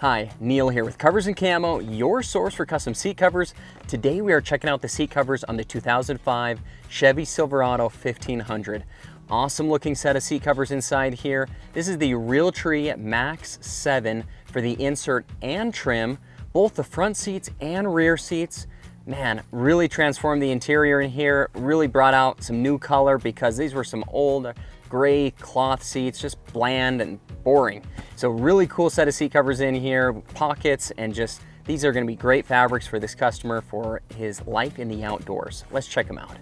Hi, Neil here with Covers Camo, your source for custom seat covers. Today we are checking out the seat covers on the 2005 Chevy Silverado 1500. Awesome looking set of seat covers inside here. This is the Realtree Max-7 for the insert and trim, both the front seats and rear seats. Man, really transformed the interior in here, really brought out some new color because these were some old gray cloth seats, just bland and boring. So really cool set of seat covers in here, pockets, and just these are going to be great fabrics for this customer for his life in the outdoors. Let's check them out.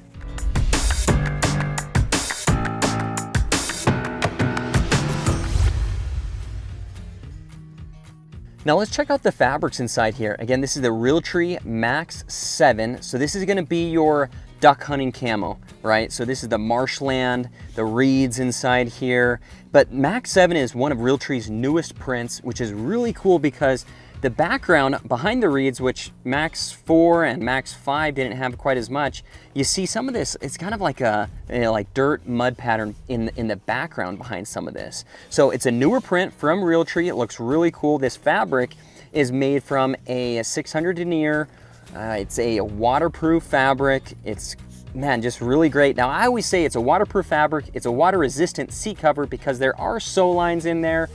Now let's check out the fabrics inside here. Again, this is the Realtree Max-7. So this is gonna be your duck hunting camo, right? So this is the marshland, the reeds inside here. But Max-7 is one of Realtree's newest prints, which is really cool because the background behind the reeds, which Max-4 and Max-5 didn't have quite as much, you see some of this, it's kind of like a like dirt mud pattern in the background behind some of this. So it's a newer print from Realtree. It looks really cool. This fabric is made from a 600 denier. It's a waterproof fabric. It's, man, just really great. Now I always say it's a waterproof fabric. It's a water resistant seat cover because there are sew lines in there.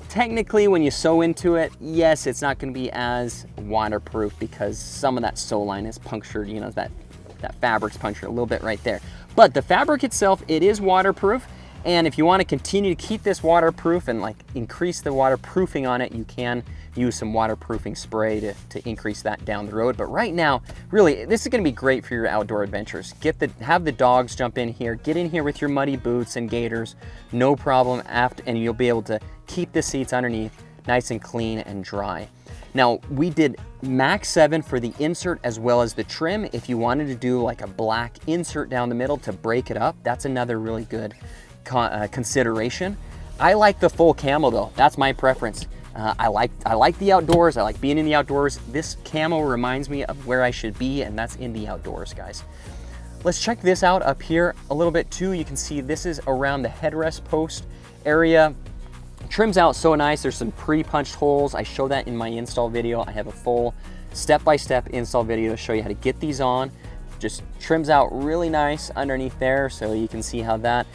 Technically, when you sew into it, yes, it's not going to be as waterproof because some of that sew line is punctured, you know, that fabric's punctured a little bit right there. But the fabric itself, it is waterproof. And if you want to continue to keep this waterproof and like increase the waterproofing on it, you can use some waterproofing spray to increase that down the road. But right now, really, this is going to be great for your outdoor adventures. Have the dogs jump in here, get in here with your muddy boots and gaiters, no problem, and you'll be able to keep the seats underneath nice and clean and dry. Now, we did Max-7 for the insert as well as the trim. If you wanted to do like a black insert down the middle to break it up, that's another really good consideration. I like the full camo though. That's my preference. I like the outdoors. I like being in the outdoors. This camo reminds me of where I should be, and that's in the outdoors, guys. Let's check this out up here a little bit too. You can see this is around the headrest post area. Trims out so nice. There's some pre-punched holes. I show that in my install video. I have a full step-by-step install video to show you how to get these on. Just trims out really nice underneath there, so you can see how that,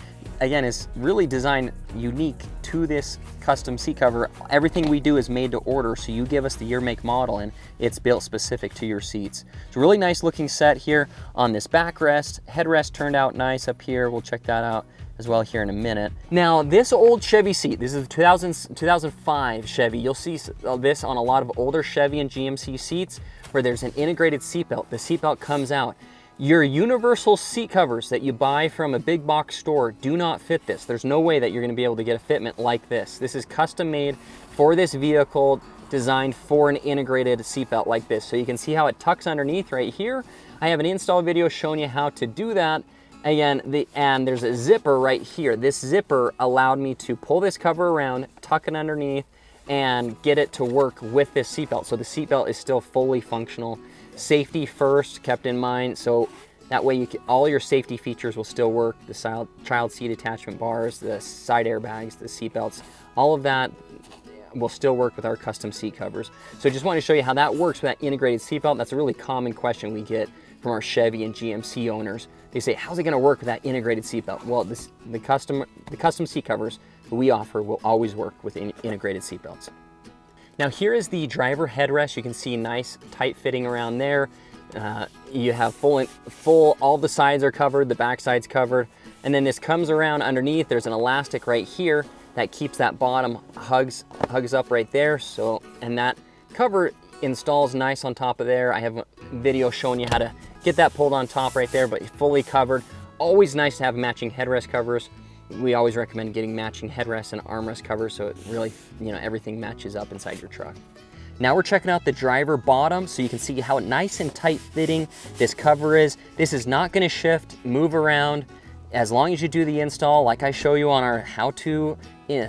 again, is really designed unique to this custom seat cover. Everything we do is made to order, so you give us the year, make, model, and it's built specific to your seats. It's a really nice looking set here on this backrest. Headrest turned out nice up here. We'll check that out as well here in a minute. Now, this old Chevy seat, this is a 2005 Chevy. You'll see this on a lot of older Chevy and GMC seats where there's an integrated seatbelt. The seatbelt comes out. Your universal seat covers that you buy from a big box store do not fit this. There's no way that you're gonna be able to get a fitment like this. This is custom made for this vehicle, designed for an integrated seatbelt like this. So you can see how it tucks underneath right here. I have an install video showing you how to do that. Again, and there's a zipper right here. This zipper allowed me to pull this cover around, tuck it underneath, and get it to work with this seatbelt. So the seatbelt is still fully functional. Safety first, kept in mind, so that way all your safety features will still work. The child seat attachment bars, the side airbags, the seat belts, all of that will still work with our custom seat covers. So I just want to show you how that works with that integrated seatbelt. That's a really common question we get from our Chevy and GMC owners. They say, how's it going to work with that integrated seatbelt? Well, the custom seat covers that we offer will always work with integrated seatbelts. Now here is the driver headrest. You can see nice tight fitting around there. You have full, all the sides are covered, the back side's covered. And then this comes around underneath. There's an elastic right here that keeps that bottom hugs up right there. So, and that cover installs nice on top of there. I have a video showing you how to get that pulled on top right there, but fully covered. Always nice to have matching headrest covers. We always recommend getting matching headrests and armrest covers so it really, you know, everything matches up inside your truck. Now we're checking out the driver bottom so you can see how nice and tight fitting this cover is. This is not going to shift, move around. as long as you do the install, like I show you on our how-to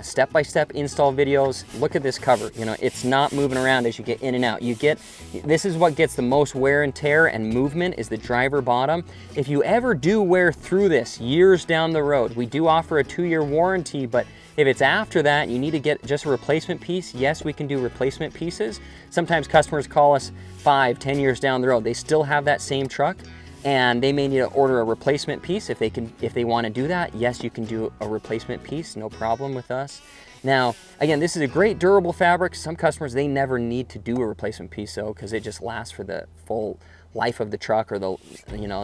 step-by-step install videos, look at this cover. You know, it's not moving around as you get in and out. This is what gets the most wear and tear and movement, is the driver bottom. If you ever do wear through this years down the road, we do offer a 2-year warranty, but if it's after that, you need to get just a replacement piece, yes, we can do replacement pieces. Sometimes customers call us 5, 10 years down the road. They still have that same truck, and they may need to order a replacement piece. If they want to do that, yes, you can do a replacement piece, no problem with us. Now, again, this is a great durable fabric. Some customers, they never need to do a replacement piece though, because it just lasts for the full life of the truck, or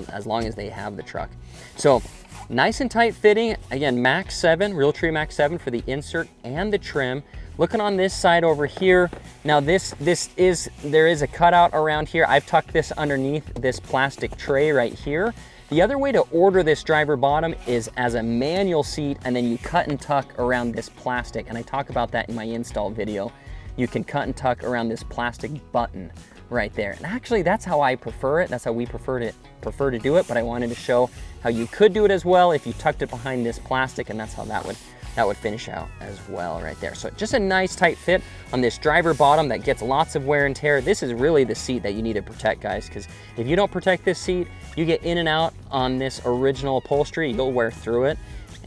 as long as they have the truck. So nice and tight fitting. Again, Max-7, Realtree Max-7 for the insert and the trim. Looking on this side over here, now there is a cutout around here. I've tucked this underneath this plastic tray right here. The other way to order this driver bottom is as a manual seat, and then you cut and tuck around this plastic, and I talk about that in my install video. You can cut and tuck around this plastic button right there. And actually, that's how I prefer it. That's how we prefer to do it, but I wanted to show how you could do it as well if you tucked it behind this plastic, and that's how that would finish out as well right there. So just a nice tight fit on this driver bottom that gets lots of wear and tear. This is really the seat that you need to protect, guys, because if you don't protect this seat, you get in and out on this original upholstery, you'll wear through it.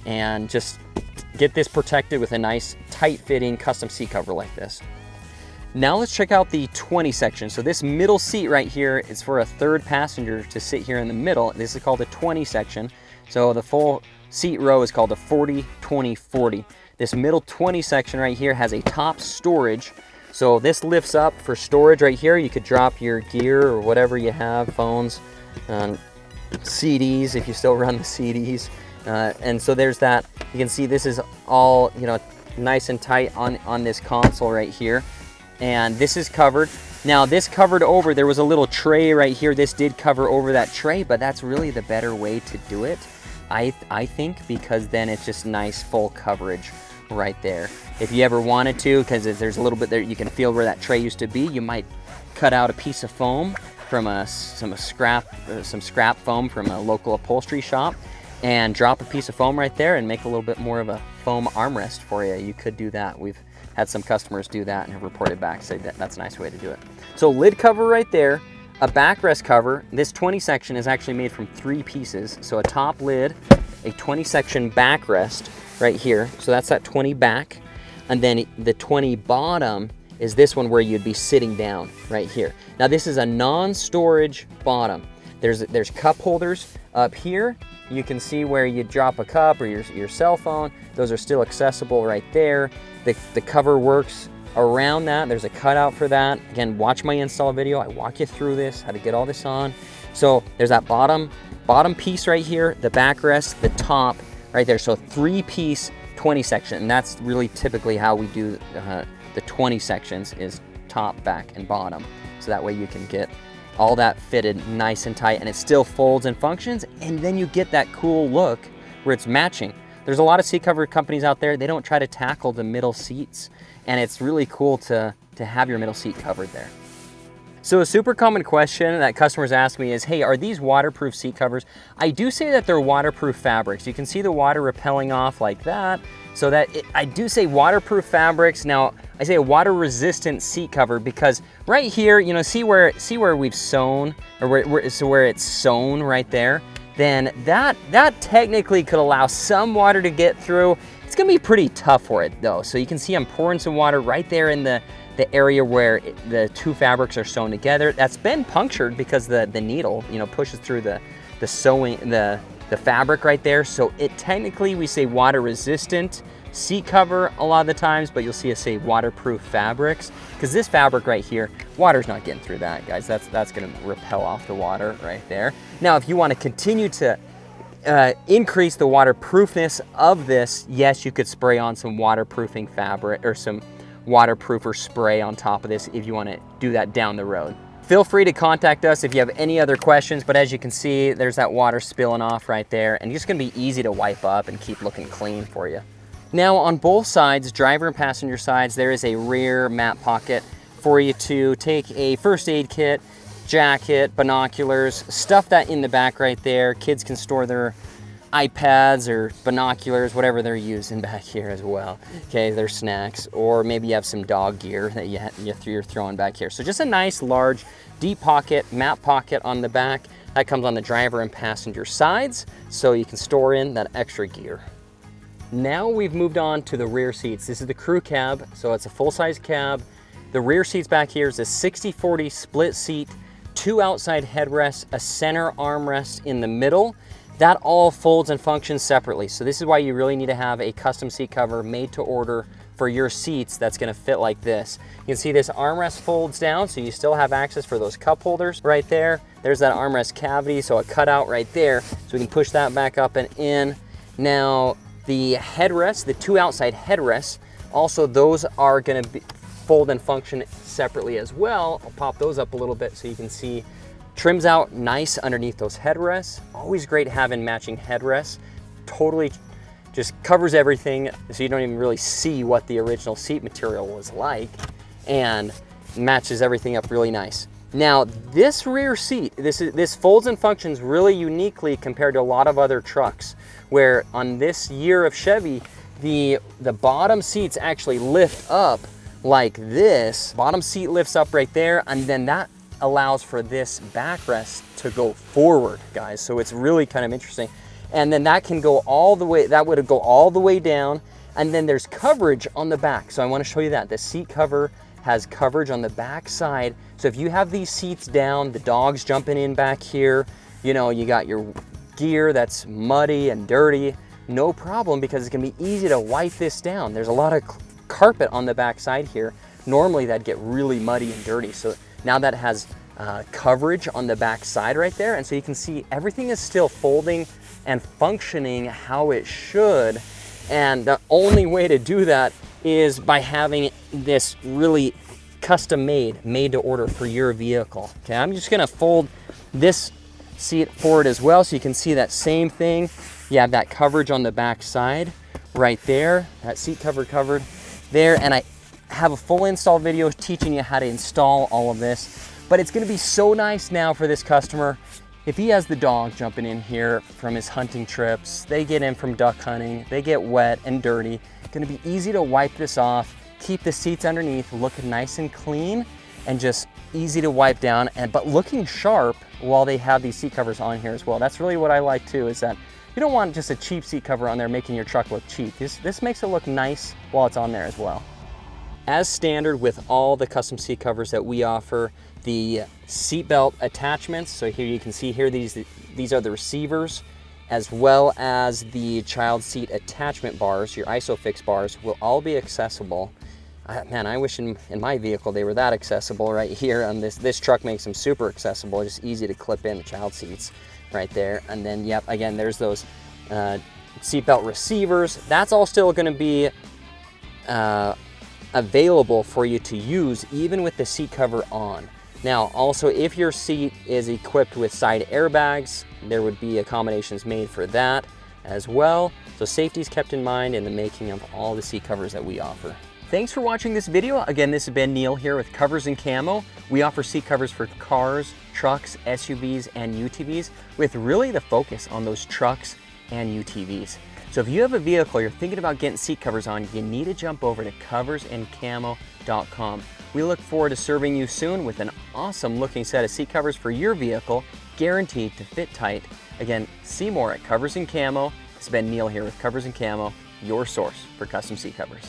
And just get this protected with a nice tight fitting custom seat cover like this. Now let's check out the 20 section. So this middle seat right here is for a third passenger to sit here in the middle. This is called the 20 section. So the full seat row is called a 40, 20, 40. This middle 20 section right here has a top storage. So this lifts up for storage right here. You could drop your gear or whatever you have, phones, CDs if you still run the CDs. And so there's that. You can see this is all, nice and tight on this console right here. And this is covered. Now this covered over, there was a little tray right here. This did cover over that tray, but that's really the better way to do it, I think, because then it's just nice full coverage right there. If you ever wanted to, because there's a little bit there, you can feel where that tray used to be, you might cut out a piece of foam from some scrap foam from a local upholstery shop and drop a piece of foam right there and make a little bit more of a foam armrest for you. You could do that. We've had some customers do that and have reported back, say that's a nice way to do it. So lid cover right there, a backrest cover. This 20 section is actually made from 3 pieces. So a top lid, a 20 section backrest right here. So that's that 20 back. And then the 20 bottom is this one where you'd be sitting down right here. Now this is a non-storage bottom. There's cup holders up here. You can see where you drop a cup or your cell phone. Those are still accessible right there. The cover works around that. There's a cutout for that. Again, watch my install video. I walk you through this, how to get all this on. So there's that bottom piece right here, the backrest, the top right there. So 3-piece 20 section, and that's really typically how we do the 20 sections, is top, back, and bottom. So that way you can get all that fitted nice and tight, and it still folds and functions, and then you get that cool look where it's matching. There's a lot of seat cover companies out there, they don't try to tackle the middle seats, and it's really cool to have your middle seat covered there. So a super common question that customers ask me is, hey, are these waterproof seat covers? I do say that they're waterproof fabrics. You can see the water repelling off like that. So I do say waterproof fabrics. Now, I say a water resistant seat cover because right here, see where we've sewn, or where it's sewn right there, then that technically could allow some water to get through. It's gonna be pretty tough for it though. So you can see I'm pouring some water right there in the area where the 2 fabrics are sewn together. That's been punctured because the needle, pushes through the sewing, the fabric right there. So it technically, we say water resistant seat cover a lot of the times, but you'll see us say waterproof fabrics, because this fabric right here, water's not getting through that, guys. That's gonna repel off the water right there. Now, if you wanna continue to increase the waterproofness of this, yes, you could spray on some waterproofing fabric or some waterproofer spray on top of this if you want to do that down the road. Feel free to contact us if you have any other questions, but as you can see, there's that water spilling off right there, and it's going to be easy to wipe up and keep looking clean for you. Now on both sides, driver and passenger sides, there is a rear mat pocket for you to take a first aid kit, jacket, binoculars, stuff that in the back right there. Kids can store their iPads or binoculars, whatever they're using back here as well. Okay, their snacks, or maybe you have some dog gear that you're throwing back here. So just a nice, large, deep pocket, map pocket on the back. That comes on the driver and passenger sides, so you can store in that extra gear. Now we've moved on to the rear seats. This is the crew cab, so it's a full-size cab. The rear seats back here is a 60-40 split seat, 2 outside headrests, a center armrest in the middle. That all folds and functions separately. So this is why you really need to have a custom seat cover made to order for your seats that's gonna fit like this. You can see this armrest folds down, so you still have access for those cup holders right there. There's that armrest cavity, so a cutout right there. So we can push that back up and in. Now, the headrests, the 2 outside headrests, also those are gonna fold and function separately as well. I'll pop those up a little bit so you can see. Trims out nice underneath those headrests. Always great having matching headrests. Totally just covers everything, so you don't even really see what the original seat material was like, and matches everything up really nice. Now, this rear seat, this folds and functions really uniquely compared to a lot of other trucks, where on this year of Chevy, the bottom seats actually lift up like this. Bottom seat lifts up right there, and then that allows for this backrest to go forward, guys. So it's really kind of interesting. And then that can go all the way, that would go all the way down, and then there's coverage on the back. So I want to show you that. The seat cover has coverage on the back side. So if you have these seats down, the dog's jumping in back here, you know, you got your gear that's muddy and dirty, no problem, because it's gonna be easy to wipe this down. There's a lot of carpet on the back side here. Normally that'd get really muddy and dirty. So now that has coverage on the back side right there. And so you can see everything is still folding and functioning how it should. And the only way to do that is by having this really custom made to order for your vehicle. Okay, I'm just gonna fold this seat forward as well so you can see that same thing. You have that coverage on the back side right there, that seat cover covered there. And I have a full install video teaching you how to install all of this. But it's gonna be so nice now for this customer. If he has the dog jumping in here from his hunting trips, they get in from duck hunting, they get wet and dirty, it's gonna be easy to wipe this off, keep the seats underneath looking nice and clean, and just easy to wipe down, but looking sharp while they have these seat covers on here as well. That's really what I like too, is that you don't want just a cheap seat cover on there making your truck look cheap. This makes it look nice while it's on there as well. As standard with all the custom seat covers that we offer, the seat belt attachments, so here you can see here, these are the receivers, as well as the child seat attachment bars, your ISOFIX bars, will all be accessible. Man, I wish in my vehicle they were that accessible right here. On this truck makes them super accessible, just easy to clip in the child seats right there. And then, yep, again, there's those seatbelt receivers. That's all still gonna be available for you to use even with the seat cover on. Now, also, if your seat is equipped with side airbags, there would be accommodations made for that as well. So safety is kept in mind in the making of all the seat covers that we offer. Thanks for watching this video. Again, this has been Neil here with Covers Camo. We offer seat covers for cars, trucks, SUVs, and UTVs, with really the focus on those trucks and UTVs. So if you have a vehicle you're thinking about getting seat covers on, you need to jump over to coversandcamo.com. We look forward to serving you soon with an awesome looking set of seat covers for your vehicle, guaranteed to fit tight. Again, see more at Covers Camo. It's been Neil here with Covers Camo, your source for custom seat covers.